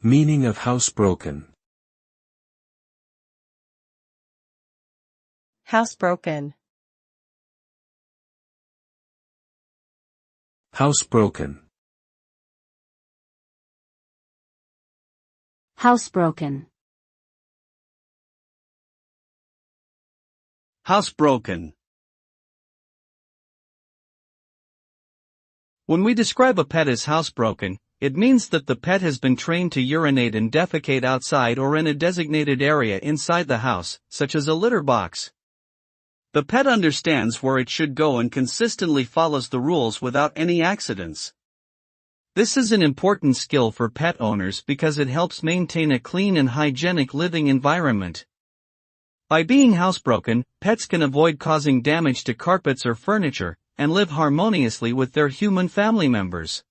Meaning of housebroken. Housebroken. Housebroken. Housebroken. Housebroken. When we describe a pet as housebroken, it means that the pet has been trained to urinate and defecate outside or in a designated area inside the house, such as a litter box. The pet understands where it should go and consistently follows the rules without any accidents. This is an important skill for pet owners because it helps maintain a clean and hygienic living environment. By being housebroken, pets can avoid causing damage to carpets or furniture, and live harmoniously with their human family members.